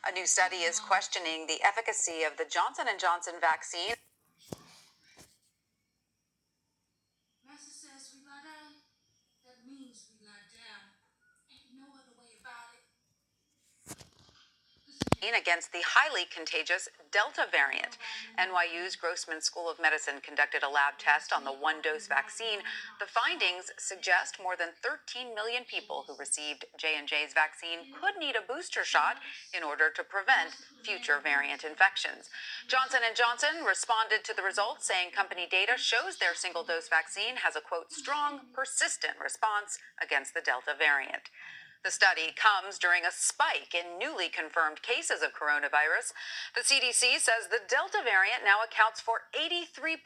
A new study is questioning the efficacy of the Johnson & Johnson vaccine. Master says we lie down, that means we lie down. Ain't no other way about it. Against the highly contagious Delta variant. NYU's Grossman School of Medicine conducted a lab test on the one-dose vaccine. The findings suggest more than 13 million people who received J&J's vaccine could need a booster shot in order to prevent future variant infections. Johnson & Johnson responded to the results, saying company data shows their single-dose vaccine has a, quote, strong, persistent response against the Delta variant. The study comes during a spike in newly confirmed cases of coronavirus. The CDC says the Delta variant now accounts for 83%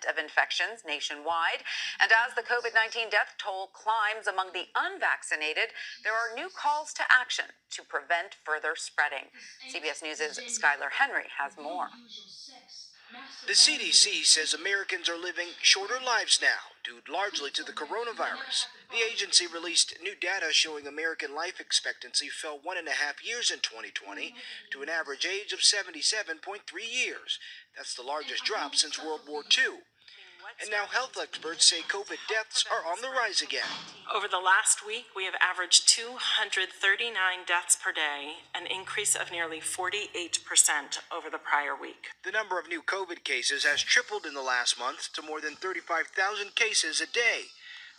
of infections nationwide. And as the COVID-19 death toll climbs among the unvaccinated, there are new calls to action to prevent further spreading. CBS News' Skylar Henry has more. The CDC says Americans are living shorter lives now, due largely to the coronavirus. The agency released new data showing American life expectancy fell 1.5 years in 2020 to an average age of 77.3 years. That's the largest drop since World War II. And now health experts say COVID deaths are on the rise again. Over the last week, we have averaged 239 deaths per day, an increase of nearly 48% over the prior week. The number of new COVID cases has tripled in the last month to more than 35,000 cases a day.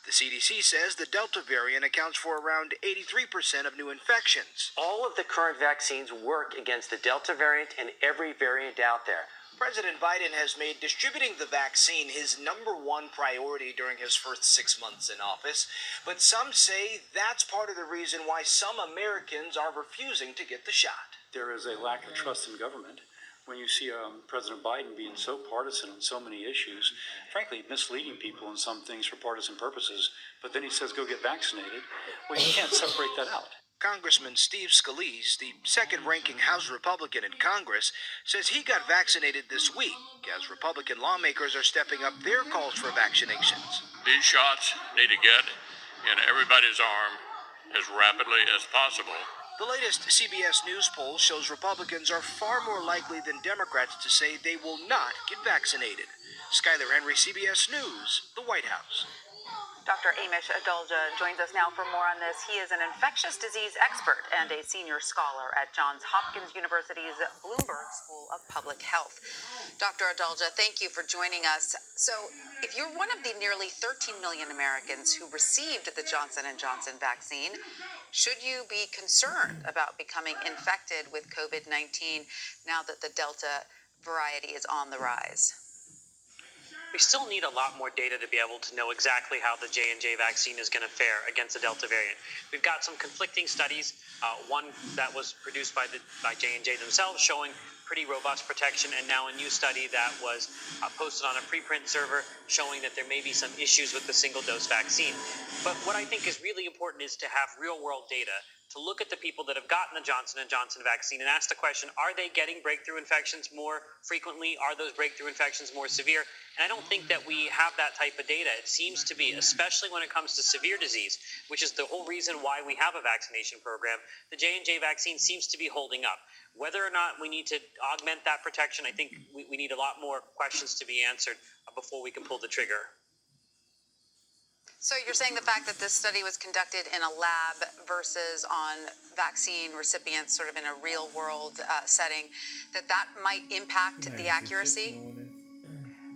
The CDC says the Delta variant accounts for around 83% of new infections. All of the current vaccines work against the Delta variant and every variant out there. President Biden has made distributing the vaccine his number one priority during his first 6 months in office, but some say that's part of the reason why some Americans are refusing to get the shot. There is a lack of trust in government when you see President Biden being so partisan on so many issues, frankly misleading people on some things for partisan purposes, but then he says go get vaccinated. Well, you can't separate that out. Congressman Steve Scalise, the second-ranking House Republican in Congress, says he got vaccinated this week as Republican lawmakers are stepping up their calls for vaccinations. These shots need to get in everybody's arm as rapidly as possible. The latest CBS News poll shows Republicans are far more likely than Democrats to say they will not get vaccinated. Skylar Henry, CBS News, the White House. Dr. Hmmm Adulja joins us now for more on this. He is an infectious disease expert and a senior scholar at Johns Hopkins University's Bloomberg School of Public Health. Dr. Adulja, thank you for joining us. So, if you're one of the nearly 13 million Americans who received the Johnson & Johnson vaccine, should you be concerned about becoming infected with COVID-19 now that the Delta variety is on the rise? We still need a lot more data to be able to know exactly how the J&J vaccine is going to fare against the Delta variant. We've got some conflicting studies, one that was produced by J&J themselves showing pretty robust protection, and now a new study that was posted on a preprint server showing that there may be some issues with the single-dose vaccine. But what I think is really important is to have real-world data to look at the people that have gotten the Johnson & Johnson vaccine and ask the question, are they getting breakthrough infections more frequently? Are those breakthrough infections more severe? And I don't think that we have that type of data. It seems to be, especially when it comes to severe disease, which is the whole reason why we have a vaccination program, the J&J vaccine seems to be holding up. Whether or not we need to augment that protection, I think we need a lot more questions to be answered before we can pull the trigger. So you're saying the fact that this study was conducted in a lab versus on vaccine recipients sort of in a real-world setting, that might impact the accuracy?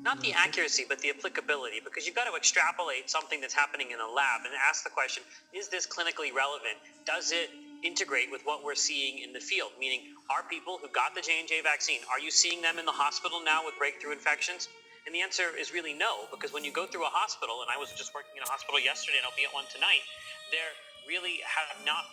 Not the accuracy, but the applicability, because you've got to extrapolate something that's happening in a lab and ask the question, is this clinically relevant? Does it integrate with what we're seeing in the field? Meaning, are people who got the J&J vaccine, are you seeing them in the hospital now with breakthrough infections? And the answer is really no, because when you go through a hospital, and I was just working in a hospital yesterday and I'll be at one tonight, there really have not